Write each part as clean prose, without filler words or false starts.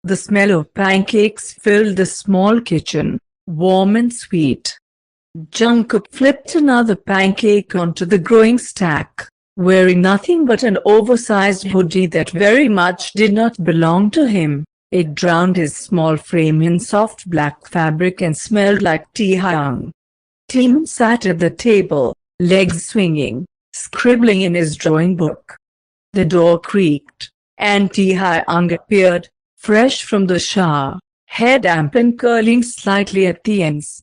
The smell of pancakes filled the small kitchen, warm and sweet. Jungkook flipped another pancake onto the growing stack, wearing nothing but an oversized hoodie that very much did not belong to him. It drowned his small frame in soft black fabric and smelled like Taehyung. Taemin sat at the table, legs swinging, scribbling in his drawing book. The door creaked, and Taehyung appeared, fresh from the shower, hair damp and curling slightly at the ends.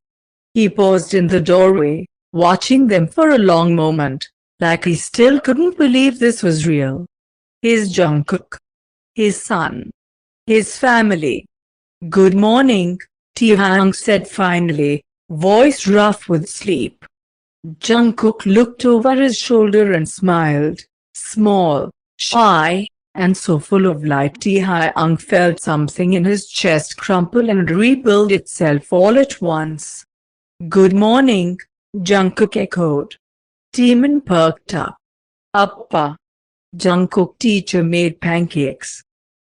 He paused in the doorway, watching them for a long moment, like he still couldn't believe this was real. His Jungkook. His son. His family. "Good morning," Taehyung said finally, voice rough with sleep. Jungkook looked over his shoulder and smiled, small, shy, and so full of light Taehyung felt something in his chest crumple and rebuild itself all at once. "Good morning," Jungkook echoed. Taemin perked up. "Appa." Jungkook teacher made pancakes.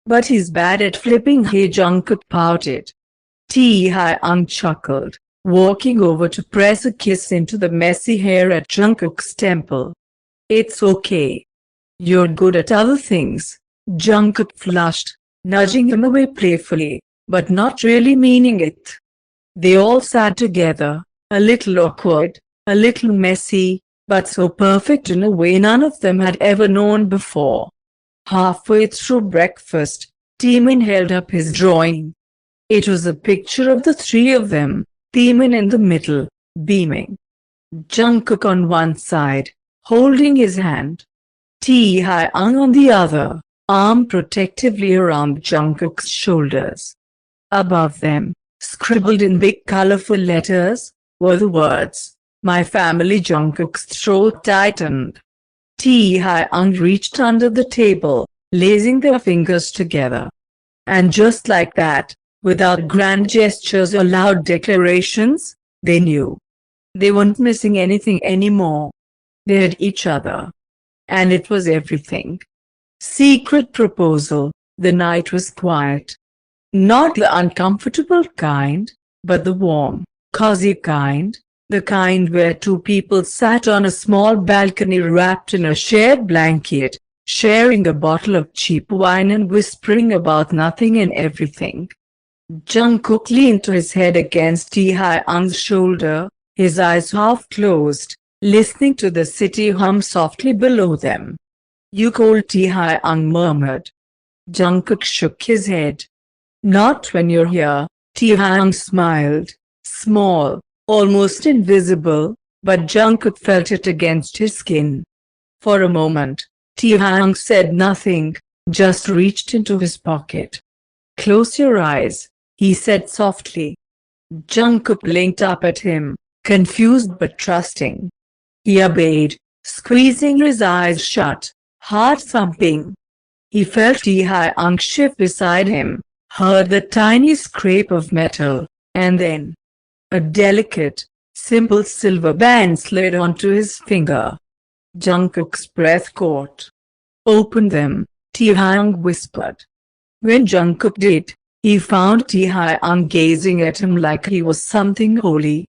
"But he's bad at flipping." Hey, Jungkook pouted. Taehyung chuckled, walking over to press a kiss into the messy hair at Jungkook's temple. "It's okay. You're good at other things," Jungkook flushed, nudging him away playfully, but not really meaning it. They all sat together, a little awkward, a little messy, but so perfect in a way none of them had ever known before. Halfway through breakfast, Taemin held up his drawing. It was a picture of the three of them, Taemin in the middle, beaming. Jungkook on one side, holding his hand. Taehyung on the other, arm protectively around Jungkook's shoulders. Above them, scribbled in big colorful letters, were the words, "My family." Jungkook's throat tightened. Taehyung reached under the table, lacing their fingers together. And just like that, without grand gestures or loud declarations, they knew. They weren't missing anything anymore. They had each other. And it was everything. Secret proposal. The night was quiet. Not the uncomfortable kind, but the warm, cozy kind. The kind where two people sat on a small balcony wrapped in a shared blanket, sharing a bottle of cheap wine and whispering about nothing and everything. Jungkook leaned his head against Taehyung's shoulder, his eyes half closed, listening to the city hum softly below them. "You cold," Taehyung murmured. Jungkook shook his head. "Not when you're here." Taehyung smiled, small, almost invisible, but Jungkook felt it against his skin. For a moment, Taehyung said nothing, just reached into his pocket. "Close your eyes," he said softly. Jungkook blinked up at him, confused but trusting. He obeyed, squeezing his eyes shut, heart thumping. He felt Taehyung shift beside him, heard the tiny scrape of metal, and then a delicate, simple silver band slid onto his finger. Jungkook's breath caught. "Open them," Taehyung whispered. When Jungkook did, he found Taehyung gazing at him like he was something holy.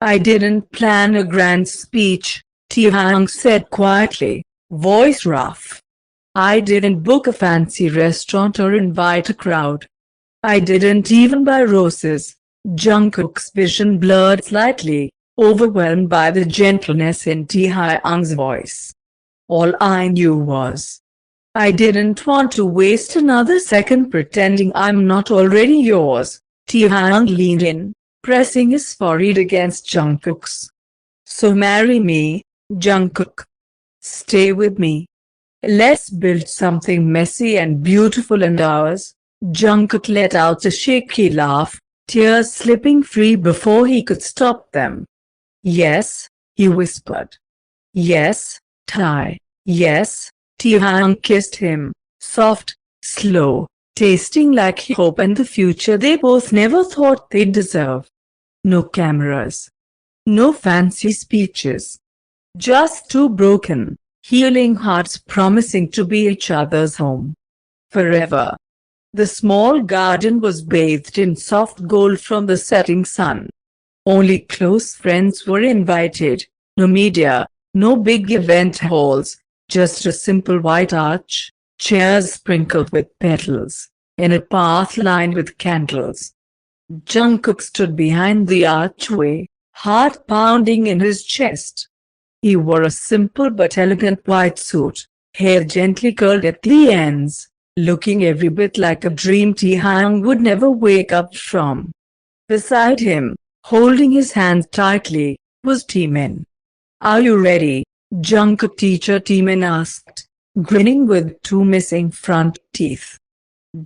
"I didn't plan a grand speech," Taehyung said quietly, voice rough. "I didn't book a fancy restaurant or invite a crowd. I didn't even buy roses." Jungkook's vision blurred slightly, overwhelmed by the gentleness in Taehyung's voice. "All I knew was, I didn't want to waste another second pretending I'm not already yours." Taehyung leaned in, pressing his forehead against Jungkook's. "So marry me, Jungkook. Stay with me. Let's build something messy and beautiful and ours." Jungkook let out a shaky laugh, tears slipping free before he could stop them. "Yes," he whispered. "Yes, Tae. Yes." Taehyung kissed him, soft, slow, tasting like hope and the future they both never thought they'd deserve. No cameras. No fancy speeches. Just two broken, healing hearts promising to be each other's home. Forever. The small garden was bathed in soft gold from the setting sun. Only close friends were invited, no media, no big event halls, just a simple white arch, chairs sprinkled with petals, and a path lined with candles. Jungkook stood behind the archway, heart pounding in his chest. He wore a simple but elegant white suit, hair gently curled at the ends, looking every bit like a dream Taehyung would never wake up from. Beside him, holding his hand tightly, was Taemin. "Are you ready?" Jungkook teacher Taemin asked, grinning with two missing front teeth.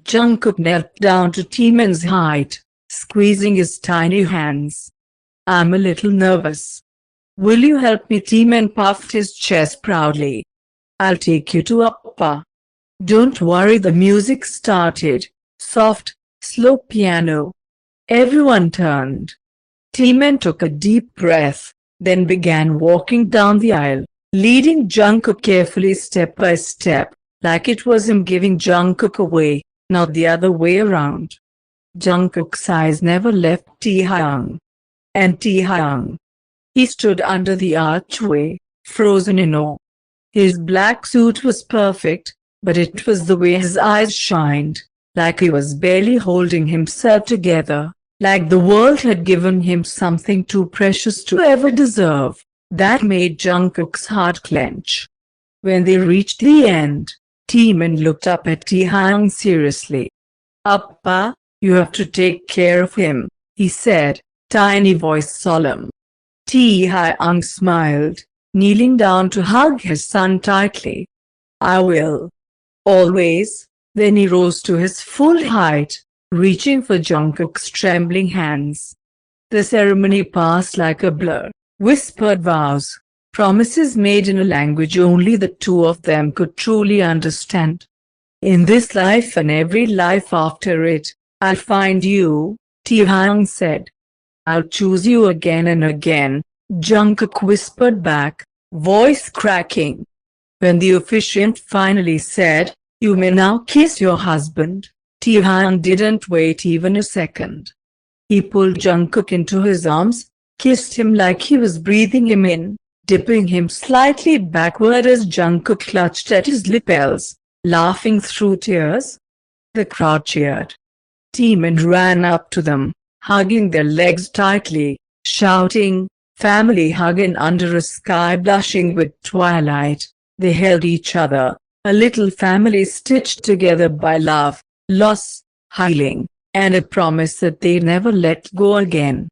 Jungkook knelt down to Taemin's height, squeezing his tiny hands. "I'm a little nervous. Will you help me?" Taemin puffed his chest proudly. "I'll take you to Appa." "Don't worry." The music started, soft, slow piano. Everyone turned. Taemin took a deep breath, then began walking down the aisle, leading Jungkook carefully step by step, like it was him giving Jungkook away, not the other way around. Jungkook's eyes never left Taehyung. And Taehyung. He stood under the archway, frozen in awe. His black suit was perfect, but it was the way his eyes shined, like he was barely holding himself together, like the world had given him something too precious to ever deserve, that made Jungkook's heart clench. When they reached the end, Taemin looked up at Taehyung seriously. "Appa, you have to take care of him," he said, tiny voice solemn. Taehyung smiled, kneeling down to hug his son tightly. "I will. Always." Then he rose to his full height, reaching for Jungkook's trembling hands. The ceremony passed like a blur. Whispered vows, promises made in a language only the two of them could truly understand. "In this life and every life after it, I'll find you," Taehyung said. "I'll choose you again and again," Jungkook whispered back, voice cracking. When the officiant finally said, "You may now kiss your husband," Taehyung didn't wait even a second. He pulled Jungkook into his arms, kissed him like he was breathing him in, dipping him slightly backward as Jungkook clutched at his lapels, laughing through tears. The crowd cheered. Taemin ran up to them, hugging their legs tightly, shouting, "Family hug," and under a sky blushing with twilight, they held each other, a little family stitched together by love, loss, healing, and a promise that they'd never let go again.